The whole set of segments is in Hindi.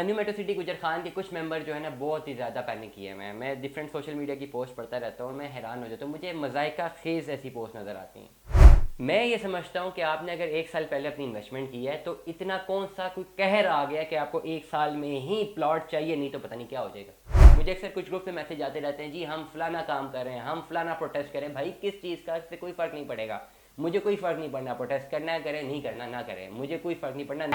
न्यू मेट्रो सिटी गुजर खान के कुछ मेंबर जो है ना बहुत ही ज़्यादा पैनिक किए हैं। मैं डिफरेंट सोशल मीडिया की पोस्ट पढ़ता रहता हूँ और मैं हैरान हो जाता हूँ, मुझे मज़ाइका खेज़ ऐसी पोस्ट नज़र आती हैं। मैं ये समझता हूँ कि आपने अगर एक साल पहले अपनी इन्वेस्टमेंट की है तो इतना कौन सा कोई कहर आ गया कि आपको एक साल में ही प्लॉट चाहिए, नहीं तो पता नहीं क्या हो जाएगा। मुझे अक्सर कुछ ग्रुप में मैसेज आते रहते हैं, जी हम फलाना काम कर रहे हैं, हम फलाना प्रोटेस्ट करें। भाई किस चीज़ का, इससे कोई फ़र्क नहीं पड़ेगा। मुझे कोई फ़र्क नहीं पड़ना, प्रोटेस्ट करना है करें, नहीं करना ना करें, मुझे कोई फ़र्क नहीं पड़ना।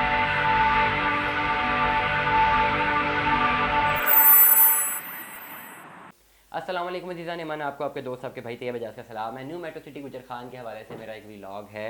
अस्सलाम वालेकुम अज़ीज़ान ईमान, आपको आपके दोस्त आपके भाई तैयब एजाज का सलाम है। न्यू मेट्रो सिटी गुजर खान के हवाले से मेरा एक व्लॉग है।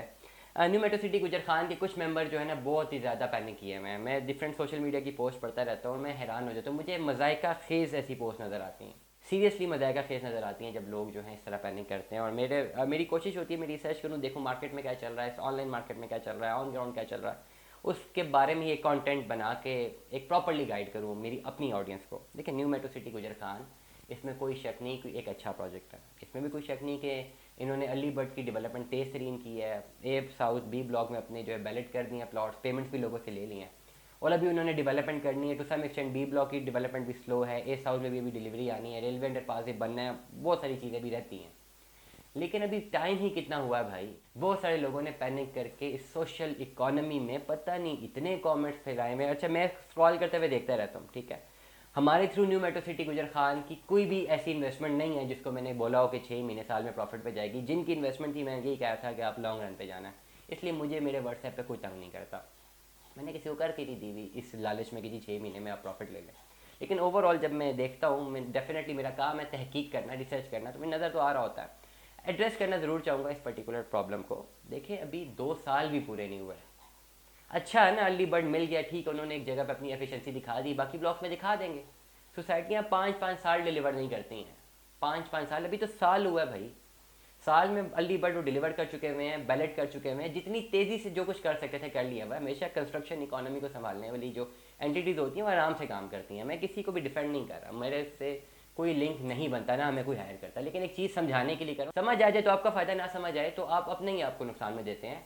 न्यू मेट्रो सिटी गुजर खान के कुछ मेंबर जो है ना बहुत ही ज़्यादा पैनिक किए हैं। मैं डिफरेंट सोशल मीडिया की पोस्ट पढ़ता रहता हूँ और मैं हैरान हो जाता हूँ, मुझे मज़ाइका खेज़ ऐसी पोस्ट नज़र आती हैं। सीरियसली मज़ाइका खेज़ नज़र आती हैं जब लोग जो हैं इस तरह पैनिक करते हैं। और मेरी कोशिश होती है, मैं रिसर्च करूँ, देखूँ मार्केट में क्या चल रहा है, ऑनलाइन मार्केट में क्या चल रहा है, ऑन ग्राउंड क्या चल रहा है, उसके बारे में ये कंटेंट बना के एक प्रॉपरली गाइड करूँ मेरी अपनी ऑडियंस को। देखिए न्यू मेट्रो सिटी गुजर खान, इसमें कोई शक नहीं कि एक अच्छा प्रोजेक्ट है। इसमें भी कोई शक नहीं कि इन्होंने अर्ली बर्ड की डेवलपमेंट तेज तरीन की है। ए साउथ बी ब्लॉक में अपने जो है बैलेट कर दिए हैं प्लॉट्स, पेमेंट्स भी लोगों से ले लिए हैं। और अभी उन्होंने डेवलपमेंट करनी है, to some extent B block की डेवलपमेंट भी स्लो है। ए साउथ में भी अभी डिलीवरी आनी है, रेलवे अंडरपास भी बनना है, बहुत सारी चीज़ें भी रहती हैं। लेकिन अभी टाइम ही कितना हुआ है भाई। बहुत सारे लोगों ने पैनिक करके इस सोशल इकोनॉमी में पता नहीं इतने कमेंट्स फैलाए हुए। अच्छा, मैं स्क्रॉल करते हुए देखता रहता हूँ, ठीक है। हमारे थ्रू न्यू मेट्रो सिटी गुजर खान की कोई भी ऐसी इन्वेस्टमेंट नहीं है जिसको मैंने बोला हो कि 6 महीने साल में प्रॉफिट पे जाएगी। जिनकी इन्वेस्टमेंट थी मैंने यही कहा था कि आप लॉन्ग रन पे जाना है, इसलिए मुझे मेरे व्हाट्सएप पे कोई तंग नहीं करता। मैंने किसी को करके नहीं दी हुई इस लालच में कि जी 6 महीने में आप प्रॉफिट ले लें। लेकिन ओवरऑल जब मैं देखता हूँ, मैं डेफिनेटली मेरा काम है तहकीक करना, रिसर्च करना, तो मुझे नज़र तो आ रहा होता है। एड्रेस करना ज़रूर चाहूँगा इस पर्टिकुलर प्रॉब्लम को। देखिए अभी 2 साल भी पूरे नहीं हुए। अच्छा है ना, अर्ली बर्ड मिल गया, ठीक है, उन्होंने एक जगह पे अपनी एफिशिएंसी दिखा दी, बाकी ब्लॉक्स में दिखा देंगे। सोसाइटियाँ 5-5 साल डिलीवर नहीं करती हैं। 5-5 साल, अभी तो साल हुआ है भाई। साल में अर्ली बर्ड वो डिलीवर कर चुके हुए हैं, बैलेट कर चुके हुए हैं, जितनी तेज़ी से जो कुछ कर सकते थे कर लिया हुआ है। हमेशा कंस्ट्रक्शन इकोनॉमी को संभालने वाली जो एंटिटीज़ होती हैं वो आराम से काम करती हैं। मैं किसी को भी डिफेंड नहीं कर रहा, मेरे से कोई लिंक नहीं बनता, ना हमें कोई हायर करता, लेकिन एक चीज़ समझाने के लिए कर रहा हूँ। समझ आ जाए तो आपका फ़ायदा, ना समझ आए तो आप अपने ही आपको नुकसान में देते हैं।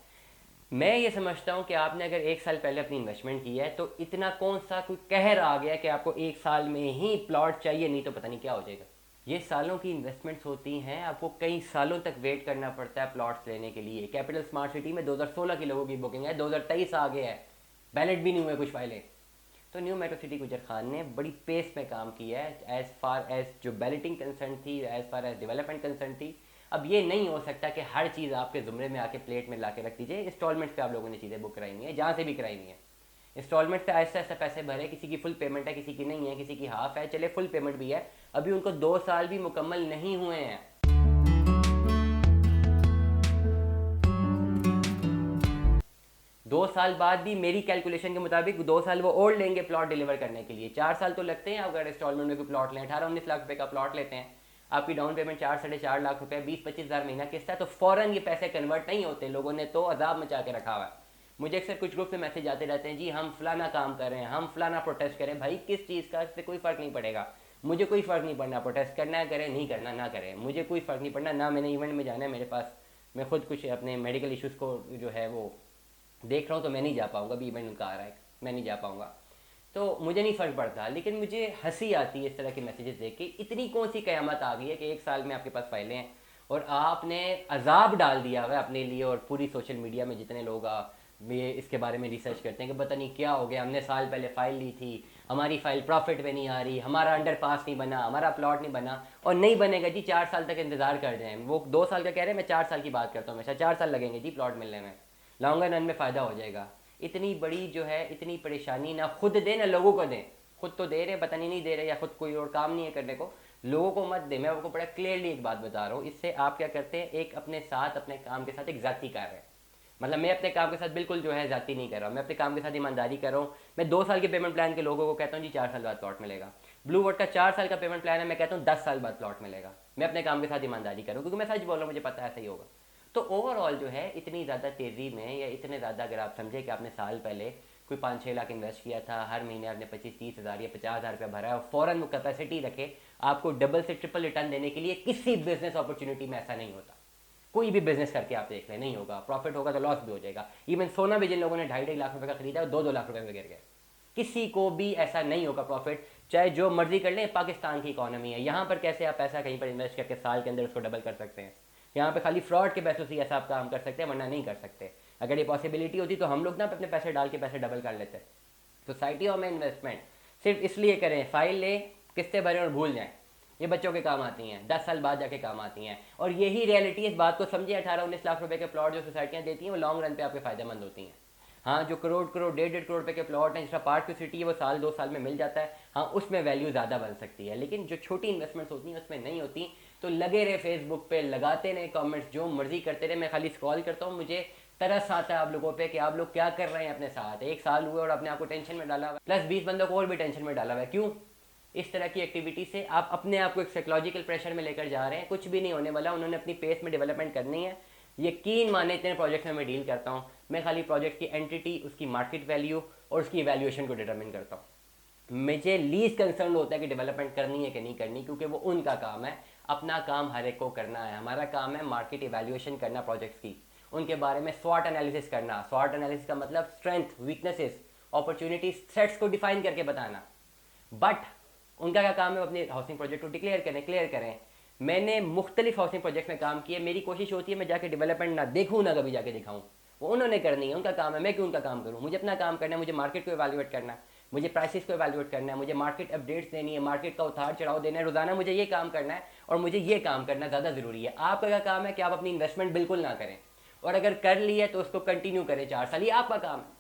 मैं ये समझता हूँ कि आपने अगर एक साल पहले अपनी इन्वेस्टमेंट की है तो इतना कौन सा कोई कहर आ गया कि आपको एक साल में ही प्लॉट चाहिए, नहीं तो पता नहीं क्या हो जाएगा। ये सालों की इन्वेस्टमेंट्स होती हैं, आपको कई सालों तक वेट करना पड़ता है प्लॉट्स लेने के लिए। कैपिटल स्मार्ट सिटी में 2016 की लोगों की बुकिंग है, 2023 आ गया है, बैलेट भी नहीं हुए कुछ फाइलें। तो न्यू मेट्रो सिटी गुजर खान ने बड़ी पेस में काम किया है। एज फार एज जो बैलेटिंग कंसर्न थी, as far as development concern थी। अब ये नहीं हो सकता कि हर चीज़ आपके ज़ुमरे में आके प्लेट में ला के रख दीजिए। इंस्टॉलमेंट्स पे आप लोगों ने चीज़ें बुक कराई है, जहाँ से भी कराई है। इंस्टॉलमेंट पे ऐसे ऐसे पैसे भरे, किसी की फुल पेमेंट है, किसी की नहीं है, किसी की हाफ है, चले फुल पेमेंट भी है। अभी उनको 2 साल भी मुकम्मल नहीं हुए हैं। 2 साल बाद भी मेरी कैलकुलेशन के मुताबिक 2 साल वो और लेंगे प्लॉट डिलीवर करने के लिए। 4 साल तो लगते हैं अगर इंस्टॉलमेंट में कोई प्लॉट लें। 18-19 लाख रुपए का प्लॉट लेते हैं, आपकी डाउन पेमेंट 4-4.5 लाख रुपए, 20-25 हज़ार महीना किस्त है, तो फ़ौरन ये पैसे कन्वर्ट नहीं होते। लोगों ने तो अजाब मचा के रखा हुआ है। मुझे अक्सर कुछ ग्रुप में मैसेज आते रहते हैं, जी हम फलाना काम कर रहे हैं, हम फलाना प्रोटेस्ट करें। भाई किस चीज़ का, इससे कोई फ़र्क नहीं पड़ेगा। मुझे कोई फ़र्क नहीं पड़ना, प्रोटेस्ट करना है करें, नहीं करना ना करें, मुझे कोई फ़र्क नहीं पड़ना। ना मैंने इवेंट में जाना है, मेरे पास मैं खुद कुछ अपने मेडिकल इश्यूज़ को जो है वो देख रहा हूँ, तो मैं नहीं जा पाऊँगा। अभी इवेंट उनका आ रहा है, मैं नहीं जा पाऊँगा, तो मुझे नहीं फ़र्क पड़ता। लेकिन मुझे हंसी आती है इस तरह के मैसेजेस देख के। इतनी कौन सी क़यामत आ गई है कि एक साल में आपके पास फाइलें हैं और आपने अजाब डाल दिया हुआ है अपने लिए। और पूरी सोशल मीडिया में जितने लोग ये इसके बारे में रिसर्च करते हैं कि पता नहीं क्या हो गया, हमने साल पहले फ़ाइल ली थी, हमारी फ़ाइल प्रॉफिट में नहीं आ रही, हमारा अंडर पास नहीं बना, हमारा प्लॉट नहीं बना। और नहीं बनेगा जी, 4 साल तक इंतज़ार कर जाएँ। वो 2 साल का कह रहे हैं, मैं 4 साल की बात करता हूँ हमेशा। 4 साल लगेंगे जी प्लॉट मिलने में, लॉन्गर रन में फ़ायदा हो जाएगा। इतनी बड़ी जो है, इतनी परेशानी ना खुद दें ना लोगों को दें। खुद तो दे रहे, पता नहीं दे रहे, या खुद कोई और काम नहीं है करने को, लोगों को मत दें। मैं आपको बड़ा क्लियरली एक बात बता रहा हूँ, इससे आप क्या करते हैं, एक अपने साथ अपने काम के साथ एक जाती कर रहे हैं। मतलब मैं अपने काम के साथ बिल्कुल जो है जाती नहीं कर रहा हूँ, मैं अपने काम के साथ ईमानदारी कर रहा हूँ। मैं 2 साल के पेमेंट प्लान के लोगों को कहता हूँ जी 4 साल बाद प्लॉट मिलेगा। ब्लू वर्ड का 4 साल का पेमेंट प्लान है, मैं कहता हूँ 10 साल बाद प्लॉट मिलेगा। मैं अपने काम के साथ ईमानदारी कर रहा हूँ, क्योंकि मैं सच बोल रहा हूँ, मुझे पता है ऐसा ही होगा। तो ओवरऑल जो है इतनी ज़्यादा तेज़ी में, या इतने ज़्यादा अगर आप समझे कि आपने साल पहले कोई 5-6 लाख इन्वेस्ट किया था, हर महीने आपने 25-30 हज़ार या 50 हज़ार रुपया भरा है, और फ़ौरन वो कैपेसिटी रखे आपको डबल से ट्रिपल रिटर्न देने के लिए, किसी बिजनेस अपॉर्चुनिटी में ऐसा नहीं होता। कोई भी बिजनेस करके आप देख लें, नहीं होगा। प्रॉफिट होगा तो लॉस भी हो जाएगा। इवन सोना भी जिन लोगों ने 2.5-2.5 लाख रुपए का खरीदा है, वो 2-2 लाख रुपए में गिर गए। किसी को भी ऐसा नहीं होगा प्रॉफिट, चाहे जो मर्जी कर लें। पाकिस्तान की इकोनॉमी है, यहाँ पर कैसे आप पैसा कहीं पर इन्वेस्ट करके साल के अंदर उसको डबल कर सकते हैं? यहाँ पे खाली फ्रॉड के पैसों से ऐसा आप काम कर सकते हैं, वरना नहीं कर सकते। अगर ये पॉसिबिलिटी होती तो हम लोग ना अपने पैसे डाल के पैसे डबल कर लेते। सोसाइटियों में इन्वेस्टमेंट सिर्फ इसलिए करें, फाइल लें, किस्तें भरें और भूल जाएं। ये बच्चों के काम आती हैं, 10 साल बाद जाके काम आती हैं। और यही रियलिटी, इस बात को समझिए। 18-19 लाख रुपए के प्लॉट जो सोसाइटियाँ देती हैं वो लॉन्ग रन पे आपके फायदेमंद होती हैं। हाँ, जो करोड़ करोड़ 1.5 करोड़ रुपए के प्लॉट हैं, जिसका पार्ट की सिटी है, वो साल 2 साल में मिल जाता है। हाँ, उसमें वैल्यू ज़्यादा बन सकती है, लेकिन जो छोटी इन्वेस्टमेंट्स होती हैं उसमें नहीं होती। तो लगे रहे फेसबुक पे, लगाते रहे कमेंट्स, जो मर्जी करते रहे। मैं खाली स्क्रॉल करता हूँ, मुझे तरस आता है आप लोगों पे कि आप लोग क्या कर रहे हैं अपने साथ। 1 साल हुए और अपने आप को टेंशन में डाला हुआ है, प्लस 20 बंदों को और भी टेंशन में डाला हुआ है। क्यों? इस तरह की एक्टिविटी से आप अपने आप को एक साइकोलॉजिकल प्रेशर में लेकर जा रहे हैं। कुछ भी नहीं होने वाला, उन्होंने अपनी पेस में डेवलपमेंट करनी है। यकीन माने इतने प्रोजेक्ट्स में मैं डील करता हूँ, मैं खाली प्रोजेक्ट की एंटिटी, उसकी मार्केट वैल्यू और उसकी वैल्यूएशन को डिटरमिन करता हूँ। मुझे लीस्ट कंसर्न होता है कि डेवलपमेंट करनी है कि नहीं करनी, क्योंकि वो उनका काम है। अपना काम हर एक को करना है। हमारा काम है मार्केट इवैल्यूएशन करना प्रोजेक्ट्स की, उनके बारे में स्वॉट एनालिसिस करना। स्वॉट एनालिसिस का मतलब स्ट्रेंथ, वीकनेसेस, अपॉर्चुनिटीज, थ्रेट्स को डिफाइन करके बताना। बट उनका क्या काम है? अपने हाउसिंग प्रोजेक्ट को डिक्लेयर करें, क्लियर करें। मैंने मुख्तलिफ हाउसिंग प्रोजेक्ट में काम किया, मेरी कोशिश होती है मैं जाके डेवलपमेंट ना देखूँ, ना कभी जाके दिखाऊँ। वो उन्होंने करनी है, उनका काम है, मैं क्यों उनका काम करूँ? मुझे अपना काम करना है, मुझे मार्केट को इवैल्यूएट करना है, मुझे प्राइसेस को इवैल्यूएट करना है, मुझे मार्केट अपडेट्स देनी है, मार्केट का उतार चढ़ाव देना है रोजाना। मुझे ये काम करना है और मुझे ये काम करना ज़्यादा ज़रूरी है। आपका क्या काम है कि आप अपनी इन्वेस्टमेंट बिल्कुल ना करें, और अगर कर ली है तो उसको कंटिन्यू करें 4 साल। ये आपका काम है।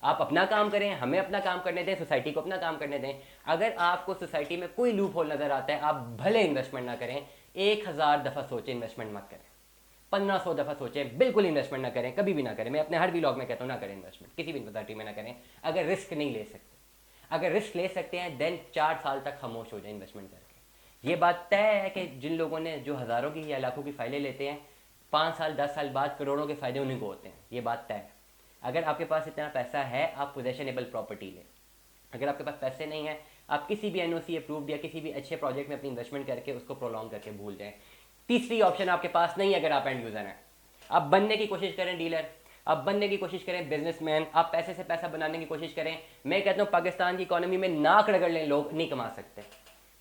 आप अपना काम करें, हमें अपना काम करने दें, सोसाइटी को अपना काम करने दें। अगर आपको सोसाइटी में कोई लूप होल नजर आता है, आप भले इन्वेस्टमेंट ना करें, 1000 दफ़ा सोचें, इन्वेस्टमेंट मत करें। 1500 दफ़ा सोचें, बिल्कुल इन्वेस्टमेंट ना करें, कभी भी ना करें। मैं अपने हर व्लॉग में कहता हूँ ना करें इन्वेस्टमेंट, किसी भी सोसाइटी में ना करें अगर रिस्क नहीं ले सकते। अगर रिस्क ले सकते हैं देन 4 साल तक खामोश हो जाए इन्वेस्टमेंट करके। ये बात तय है कि जिन लोगों ने जो हज़ारों की या लाखों की फाइलें लेते हैं, 5 साल 10 साल बाद करोड़ों के फायदे उन्हीं को होते हैं। ये बात तय है। अगर आपके पास इतना पैसा है, आप पोजेशनेबल प्रॉपर्टी लें। अगर आपके पास पैसे नहीं है, आप किसी भी एनओसी अप्रूव्ड या किसी भी अच्छे प्रोजेक्ट में अपनी इन्वेस्टमेंट करके उसको प्रोलॉन्ग करके भूल जाएं। तीसरी ऑप्शन आपके पास नहीं है। अगर आप एंड यूजर हैं, आप बनने की कोशिश करें डीलर, आप बनने की कोशिश करें बिजनेसमैन, आप पैसे से पैसा बनाने की कोशिश करें। मैं कहता हूँ पाकिस्तान की इकोनॉमी में नाक रगड़ लें लोग, नहीं कमा सकते।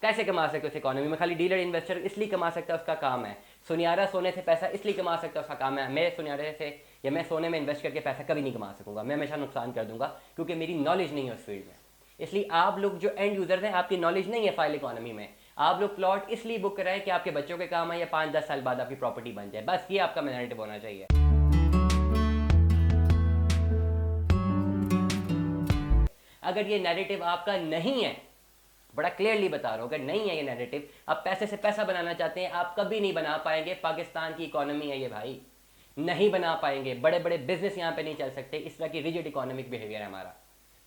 कैसे कमा सकते उस इकोनॉमी में? खाली डीलर इन्वेस्टर इसलिए कमा सकता है, उसका काम है। सुनियारा सोने से पैसा इसलिए कमा सकता है, उसका काम है। मैं सुनियारे से या मैं सोने में इन्वेस्ट करके पैसा कभी नहीं कमा सकूंगा, मैं हमेशा नुकसान कर दूंगा, क्योंकि मेरी नॉलेज नहीं है उस फील्ड में। इसलिए आप लोग जो एंड यूजर्स हैं, आपकी नॉलेज नहीं है फाइल इकोनॉमी में, आप लोग प्लॉट इसलिए बुक कराएं कि आपके बच्चों के काम है या 5-10 साल बाद आपकी प्रॉपर्टी बन जाए। बस ये आपका नैरेटिव होना चाहिए। अगर ये नैरेटिव आपका नहीं है, बड़ा क्लियरली बता रहा हूँ, अगर नहीं है ये नैरेटिव, आप पैसे से पैसा बनाना चाहते हैं, आप कभी नहीं बना पाएंगे। पाकिस्तान की इकोनॉमी है ये भाई, नहीं बना पाएंगे। बड़े बड़े बिजनेस यहाँ पे नहीं चल सकते, इस तरह की रिजिड इकोनॉमिक बिहेवियर है हमारा,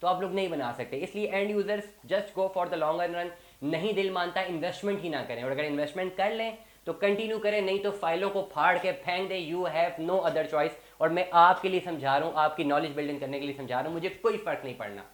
तो आप लोग नहीं बना सकते। इसलिए and users just go for the longer run. नहीं दिल मानता, इन्वेस्टमेंट ही ना करें, और अगर इन्वेस्टमेंट कर लें तो कंटिन्यू करें, नहीं तो फाइलों को फाड़ के फेंक दें। You have no other choice. और मैं आपके लिए समझा रहा हूँ, आपकी नॉलेज बिल्डिंग करने के लिए समझा रहा हूँ। मुझे कोई फर्क नहीं पड़ना,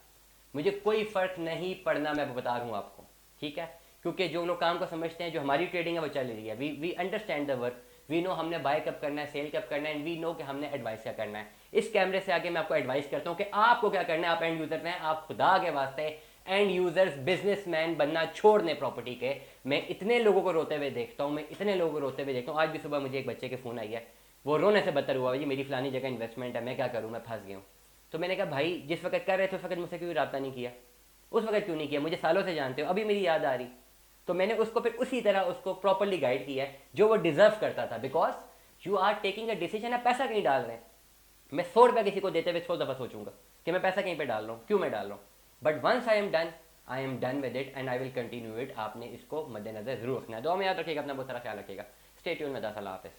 मुझे कोई फर्क नहीं पड़ना, मैं बता रहा हूँ आपको, ठीक है? क्योंकि जो लोग काम को समझते हैं, जो हमारी ट्रेडिंग है वो चल रही है। We understand the work, we know हमने बाय कब करना है, सेल कब करना है, एंड वी नो कि हमने एडवाइस क्या करना है। इस कैमरे से आगे मैं आपको एडवाइस करता हूँ कि आपको क्या करना है। आप एंड यूजर हैं, आप खुदा के वास्ते एंड यूजर्स बिजनेसमैन बनना छोड़ दें प्रॉपर्टी के। मैं इतने लोगों को रोते हुए देखता हूँ, मैं इतने लोगों को रोते हुए देखता हूँ। आज भी सुबह मुझे एक बच्चे के फ़ोन आई है, वो रोने से बदतर हुआ, जी मेरी फलानी जगह इन्वेस्टमेंट है, मैं क्या करूँ, मैं फंस गया हूँ। तो मैंने कहा भाई जिस वक्त कर रहे थे उस वक्त मुझसे क्यों रब्ता नहीं किया, उस वक्त क्यों नहीं किया? मुझे सालों से जानते हो, अभी मेरी याद आ रही। तो मैंने उसको फिर उसी तरह उसको प्रॉपर्ली गाइड किया है जो वो डिजर्व करता था। Because you are taking a decision, आप पैसा कहीं डाल रहे हैं। मैं 100 रुपया किसी को देते हुए 100 दफ़ा सोचूंगा कि मैं पैसा कहीं पे डाल रहा हूँ, क्यों मैं डाल रहा हूँ। But once I am done with it and I will continue it. आपने इसको मद्देनजर जरूर रखना है। दुआ में याद रखिएगा, अपना बहुत सारा ख्याल रखिएगा। स्टे ट्यून में 10 अल्लाह हाफिज़।